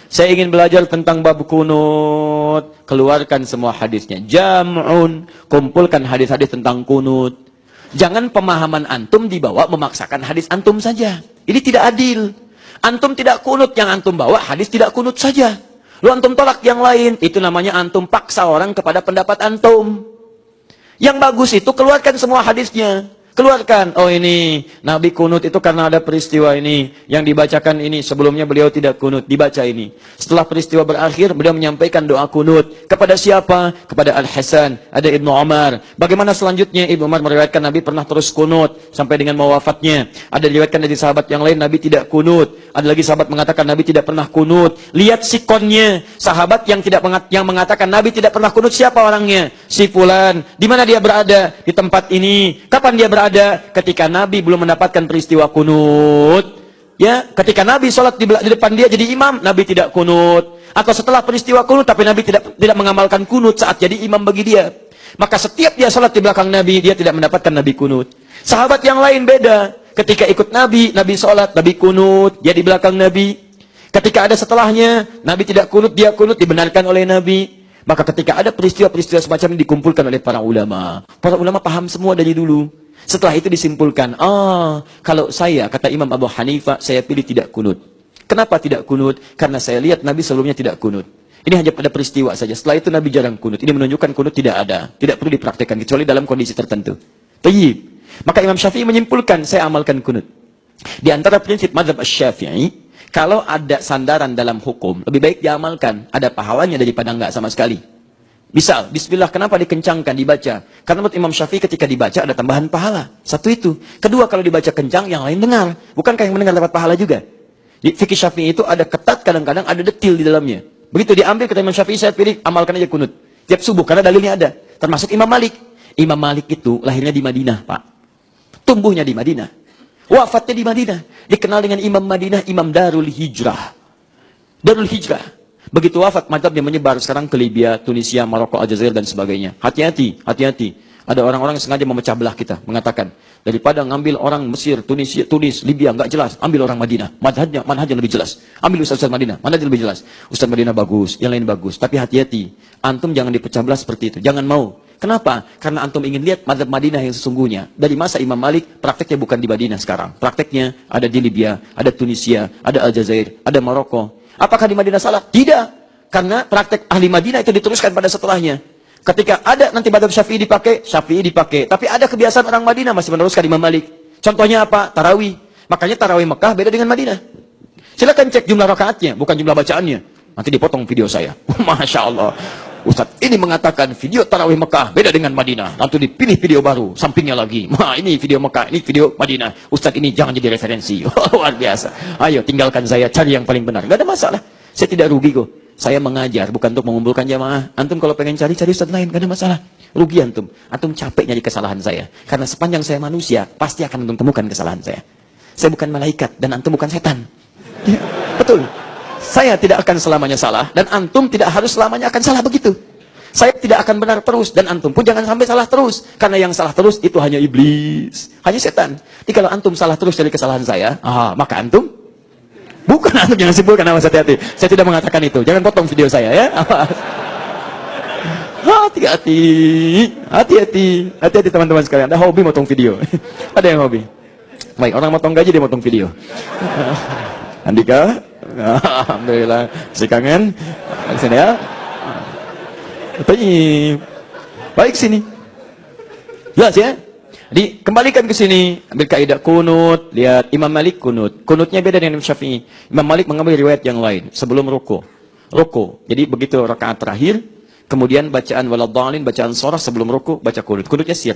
Saya ingin belajar tentang bab kunut. Keluarkan semua hadisnya. Jam'un. Kumpulkan hadis-hadis tentang kunut. Jangan pemahaman antum dibawa memaksakan hadis antum saja. Ini tidak adil. Antum tidak kunut, yang antum bawa hadis tidak kunut saja. Lu antum tolak yang lain. Itu namanya antum paksa orang kepada pendapat antum. Yang bagus itu keluarkan semua hadisnya. Keluarkan, oh ini, Nabi kunut itu karena ada peristiwa ini. Yang dibacakan ini, sebelumnya beliau tidak kunut, dibaca ini. Setelah peristiwa berakhir, beliau menyampaikan doa kunut. Kepada siapa? Kepada Al-Hasan, ada Ibnu Umar. Bagaimana selanjutnya? Ibnu Umar meriwayatkan Nabi pernah terus kunut, sampai dengan mau wafatnya. Ada diriwayatkan dari sahabat yang lain, Nabi tidak kunut. Ada lagi sahabat mengatakan Nabi tidak pernah kunut. Lihat sikonnya, sahabat yang mengatakan Nabi tidak pernah kunut, siapa orangnya? Si fulan. Di mana dia berada? Di tempat ini. Kapan dia berada? Ketika Nabi belum mendapatkan peristiwa kunut, ya, ketika Nabi sholat di depan dia jadi imam, Nabi tidak kunut, atau setelah peristiwa kunut tapi Nabi tidak mengamalkan kunut saat jadi imam bagi dia, maka setiap dia sholat di belakang Nabi, dia tidak mendapatkan Nabi kunut. Sahabat yang lain beda, ketika ikut Nabi sholat, Nabi kunut, dia di belakang Nabi. Ketika ada setelahnya, Nabi tidak kunut, dia kunut, dibenarkan oleh Nabi. Maka ketika ada peristiwa-peristiwa semacam ini dikumpulkan oleh para ulama. Para ulama paham semua dari dulu. Setelah itu disimpulkan, kalau saya, kata Imam Abu Hanifah, saya pilih tidak kunut. Kenapa tidak kunut? Karena saya lihat Nabi sebelumnya tidak kunut. Ini hanya pada peristiwa saja. Setelah itu Nabi jarang kunut. Ini menunjukkan kunut tidak ada. Tidak perlu dipraktekkan, kecuali dalam kondisi tertentu. Tayyib. Maka Imam Syafi'i menyimpulkan, saya amalkan kunut. Di antara prinsip mazhab Syafi'i, kalau ada sandaran dalam hukum, lebih baik diamalkan. Ada pahalanya daripada enggak sama sekali. Misal, bismillah, kenapa dikencangkan, dibaca? Karena menurut Imam Syafi'i ketika dibaca ada tambahan pahala. Satu itu. Kedua, kalau dibaca kencang, yang lain dengar. Bukankah yang mendengar dapat pahala juga? Di fikih Syafi'i itu ada ketat, kadang-kadang ada detil di dalamnya. Begitu diambil, kata Imam Syafi'i, saya pilih, amalkan aja kunut. Tiap subuh, karena dalilnya ada. Termasuk Imam Malik. Imam Malik itu lahirnya di Madinah, Pak. Tumbuhnya di Madinah. Wafatnya di Madinah. Dikenal dengan Imam Madinah, Imam Darul Hijrah. Darul Hijrah. Begitu wafat, mazhabnya menyebar sekarang ke Libya, Tunisia, Maroko, Aljazair, dan sebagainya. Hati-hati, hati-hati. Ada orang-orang yang sengaja memecah belah kita, mengatakan, daripada ngambil orang Mesir, Tunis, Libya, nggak jelas, ambil orang Madinah. Manhajnya lebih jelas. Ambil Ustaz Madinah, manhajnya lebih jelas. Ustaz Madinah bagus, yang lain bagus. Tapi hati-hati, antum jangan dipecah belah seperti itu. Jangan mau. Kenapa? Karena antum ingin lihat mazhab Madinah yang sesungguhnya. Dari masa Imam Malik, prakteknya bukan di Madinah sekarang. Prakteknya ada di Libya, ada Tunisia, ada Aljazair, ada Maroko. Apakah di Madinah salah? Tidak. Karena praktek ahli Madinah itu diteruskan pada setelahnya. Ketika ada nanti mazhab Syafi'i dipakai. Tapi ada kebiasaan orang Madinah masih meneruskan Imam Malik. Contohnya apa? Tarawih. Makanya tarawih Mekah beda dengan Madinah. Silakan cek jumlah rakaatnya, bukan jumlah bacaannya. Nanti dipotong video saya. Masya Allah. Ustaz ini mengatakan video tarawih Mekah beda dengan Madinah. Nanti dipilih video baru, sampingnya lagi. Wah, ini video Mekah, ini video Madinah. Ustaz ini jangan jadi referensi. Luar biasa. Ayo tinggalkan saya, cari yang paling benar. Gak ada masalah. Saya tidak rugi kok. Saya mengajar bukan untuk mengumpulkan jamaah. Antum kalau pengen cari Ustaz lain, gak ada masalah. Rugi antum. Antum capek nyari kesalahan saya. Karena sepanjang saya manusia, pasti akan antum temukan kesalahan saya. Saya bukan malaikat dan antum bukan setan. Ya, betul. Saya tidak akan selamanya salah, dan antum tidak harus selamanya akan salah begitu. Saya tidak akan benar terus, dan antum pun jangan sampai salah terus. Karena yang salah terus itu hanya iblis, hanya setan. Jadi kalau antum salah terus dari kesalahan saya, maka antum, bukan antum, jangan simpulkan, awas hati-hati. Saya tidak mengatakan itu, jangan potong video saya ya. Hati-hati, hati-hati teman-teman sekalian. Ada hobi motong video, ada yang hobi. Baik, orang motong gaji dia motong video. Andika, alhamdulillah, si kangen, sini ya. Baik sini. Jelas ya? Jadi kembalikan ke sini, ambil kaidah kunut, lihat Imam Malik kunut. Kunutnya beda dengan Imam Syafi'i. Imam Malik mengambil riwayat yang lain sebelum ruku. Jadi begitu rakaat terakhir, kemudian bacaan waladhdallin, bacaan surah sebelum ruku, baca kunut. Kunutnya sir.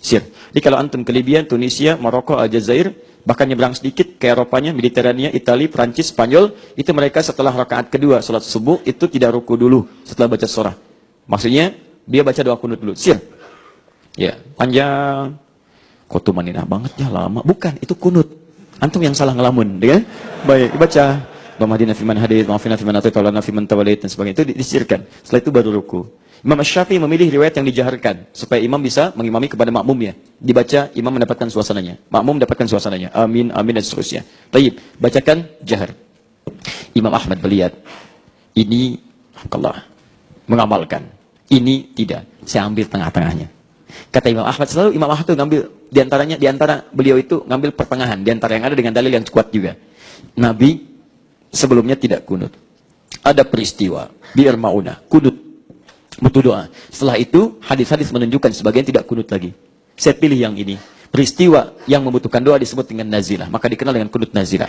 Jadi kalau antum ke Libya, Tunisia, Maroko, Aljazair, bahkan nyebrang sedikit ke Eropanya, Mediterania, Italia, Prancis, Spanyol, itu mereka setelah rakaat kedua salat subuh itu tidak ruku dulu setelah baca surah. Maksudnya dia baca doa kunut dulu. Sir. Ya, panjang. Kok tuh maninah banget ya, lama. Bukan, itu kunut. Antum yang salah ngelamun, ya kan? Baik, baca. Allahumma fi man hadait, wa afina fi man atait, wa lana fi man tawallait, dan sebagainya. Itu disirkan. Setelah itu baru ruku. Imam Syafi'i memilih riwayat yang dijaharkan supaya imam bisa mengimami kepada makmumnya. Dibaca, imam mendapatkan suasananya. Makmum mendapatkan suasananya. Amin, amin, dan seterusnya. Tayyib, bacakan jahar. Imam Ahmad melihat ini Allah mengamalkan, ini tidak. Saya ambil tengah-tengahnya. Kata Imam Ahmad, selalu Imam Ahmad itu ngambil di antara beliau itu ngambil pertengahan, di antara yang ada dengan dalil yang kuat juga. Nabi sebelumnya tidak kunut. Ada peristiwa Bi'r Ma'unah, kunut, butuh doa. Setelah itu hadis-hadis menunjukkan sebagian tidak kunut lagi. Saya pilih yang ini. Peristiwa yang membutuhkan doa disebut dengan nazilah, maka dikenal dengan kunut nazilah.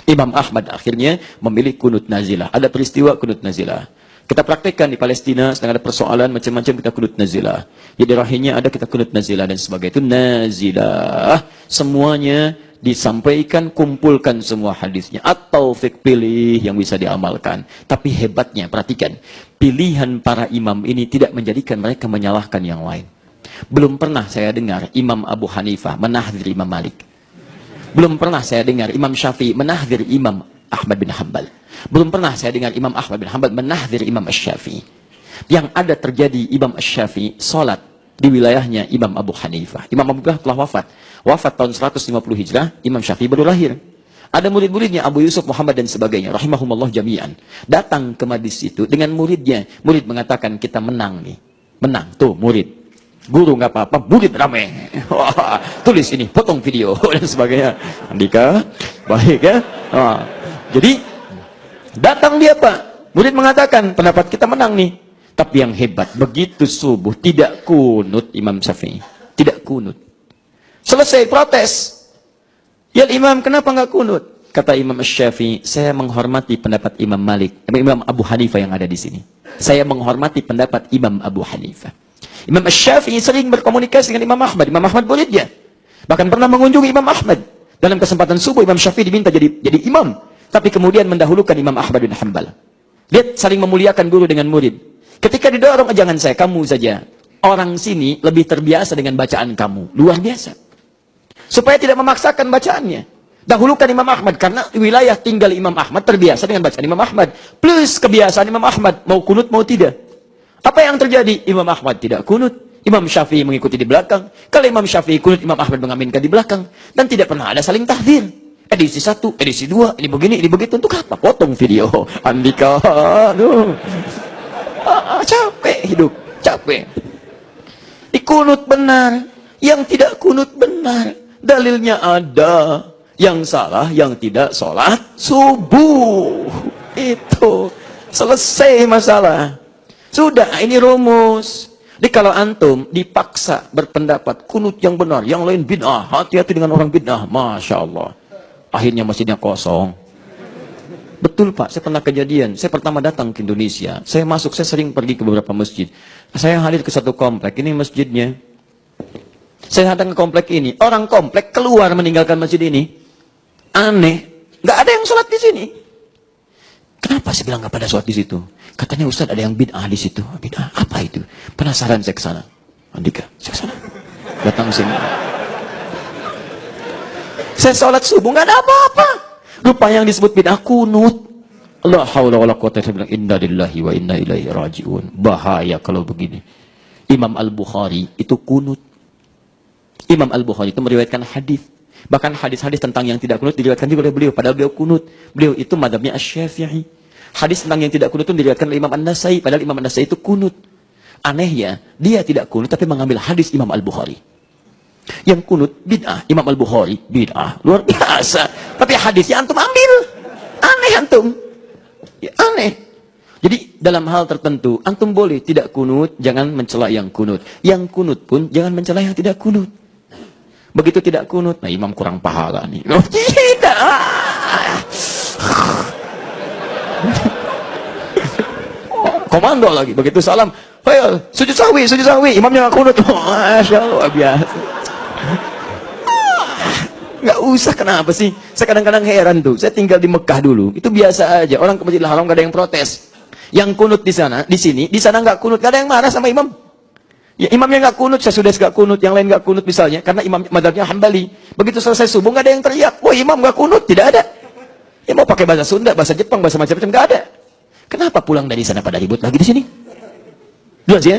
Imam Ahmad akhirnya memilih kunut nazilah. Ada peristiwa kunut nazilah. Kita praktekkan di Palestina, sedang ada persoalan macam-macam, kita kunut nazilah. Di daerahnya ada kita kunut nazilah dan sebagainya. Itu nazilah. Semuanya disampaikan, kumpulkan semua hadisnya. Atau pilih yang bisa diamalkan. Tapi hebatnya, perhatikan. Pilihan para imam ini tidak menjadikan mereka menyalahkan yang lain. Belum pernah saya dengar Imam Abu Hanifah menahdzir Imam Malik. Belum pernah saya dengar Imam Syafi'i menahdzir Imam Ahmad bin Hanbal. Belum pernah saya dengar Imam Ahmad bin Hanbal menahdzir Imam Asy-Syafi'i. Yang ada terjadi Imam Asy-Syafi'i salat di wilayahnya Imam Abu Hanifah. Imam Abu Hanifah telah wafat. Wafat tahun 150 Hijrah, Imam Syafi'i baru lahir. Ada murid-muridnya Abu Yusuf, Muhammad dan sebagainya, rahimahumullah jami'an. Datang ke majlis itu dengan muridnya. Murid mengatakan, kita menang nih. Menang, tuh murid. Guru nggak apa-apa, murid rame. Wah, tulis ini, potong video dan sebagainya. Andika, baik ya. Jadi datang dia Pak, murid mengatakan pendapat kita menang nih. Tapi yang hebat, begitu subuh tidak kunut Imam Syafi'i, tidak kunut. Selesai protes. Ya Imam, kenapa nggak kunut? Kata Imam Syafi'i, saya menghormati pendapat Imam Malik, Imam Abu Hanifah yang ada di sini. Saya menghormati pendapat Imam Abu Hanifah. Imam Syafi'i sering berkomunikasi dengan Imam Ahmad. Imam Ahmad muridnya. Bahkan pernah mengunjungi Imam Ahmad. Dalam kesempatan subuh Imam Syafi'i diminta jadi imam. Tapi kemudian mendahulukan Imam Ahmad bin Hanbal. Lihat saling memuliakan guru dengan murid. Ketika didorong, jangan saya, kamu saja. Orang sini lebih terbiasa dengan bacaan kamu. Luar biasa. Supaya tidak memaksakan bacaannya. Dahulukan Imam Ahmad. Karena wilayah tinggal Imam Ahmad terbiasa dengan bacaan Imam Ahmad. Plus kebiasaan Imam Ahmad. Mau kunut mau tidak. Apa yang terjadi? Imam Ahmad tidak kunut. Imam Syafi'i mengikuti di belakang. Kalau Imam Syafi'i kunut, Imam Ahmad mengaminkan di belakang. Dan tidak pernah ada saling tahdzir. Edisi 1, edisi 2, ini begini, ini begitu. Untuk apa? Potong video. Andika, aduh. Capek hidup, capek. Dikunut benar. Yang tidak kunut benar. Dalilnya ada. Yang salah, yang tidak sholat subuh. Itu. Selesai masalah. Sudah, ini rumus. Jadi kalau antum dipaksa berpendapat kunut yang benar, yang lain bid'ah, hati-hati dengan orang bid'ah, Masya Allah. Akhirnya masjidnya kosong. Betul Pak, saya pernah kejadian. Saya pertama datang ke Indonesia. Saya masuk, saya sering pergi ke beberapa masjid. Saya hadir ke satu komplek, ini masjidnya. Saya datang ke komplek ini. Orang komplek keluar meninggalkan masjid ini. Aneh, nggak ada yang sholat di sini. Kenapa saya bilang nggak pada sholat di situ? Katanya Ustaz ada yang bid'ah di situ. Bid'ah apa itu? Penasaran saya ke sana. Andika, saya ke sana. Datang sini. Saya sholat subuh nggak ada apa-apa. Rupa yang disebut bid'ah kunut. La haula wala quwwata illa billah. Inna lillahi wa inna ilaihi raji'un. Bahaya kalau begini. Imam Al-Bukhari itu kunut. Imam Al-Bukhari itu meriwayatkan hadis. Bahkan hadis-hadis tentang yang tidak kunut diriwayatkan juga oleh beliau. Padahal beliau kunut. Beliau itu madhabnya Asy-Syafi'i. Hadis tentang yang tidak kunut itu diriwayatkan oleh Imam An-Nasai. Padahal Imam An-Nasai itu kunut. Anehnya, dia tidak kunut tapi mengambil hadis Imam Al-Bukhari. Yang kunut bid'ah. Imam Al-Bukhari bid'ah. Luar biasa. Tapi hadisnya antum ambil. Aneh antum. Ya, aneh. Jadi dalam hal tertentu, antum boleh tidak kunut, jangan mencela yang kunut. Yang kunut pun jangan mencela yang tidak kunut. Begitu tidak kunut, nah imam kurang pahala nih. Oh, tidak. Komando lagi, begitu salam, ayo sujud sahwi, imamnya nggak kunut. Masya Allah, biasa. Nggak usah, kenapa sih? Saya kadang-kadang heran tuh. Saya tinggal di Mekah dulu, itu biasa aja. Orang ke Masjidil Haram nggak ada yang protes. Yang kunut di sana, di sini, di sana nggak kunut, nggak ada yang marah sama imam. Ya, imamnya nggak kunut, saya sudah nggak kunut, yang lain nggak kunut misalnya, karena imam madhabnya Hambali. Begitu selesai subuh nggak ada yang teriak, wah imam nggak kunut, tidak ada. Ya mau pakai bahasa Sunda, bahasa Jepang, bahasa macam-macam nggak ada. Kenapa pulang dari sana pada ribut lagi di sini? Jelas ya?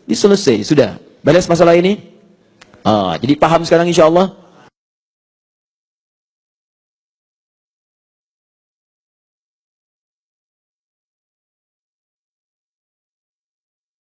Diselesai, sudah. Beres masalah ini. Jadi paham sekarang insya Allah.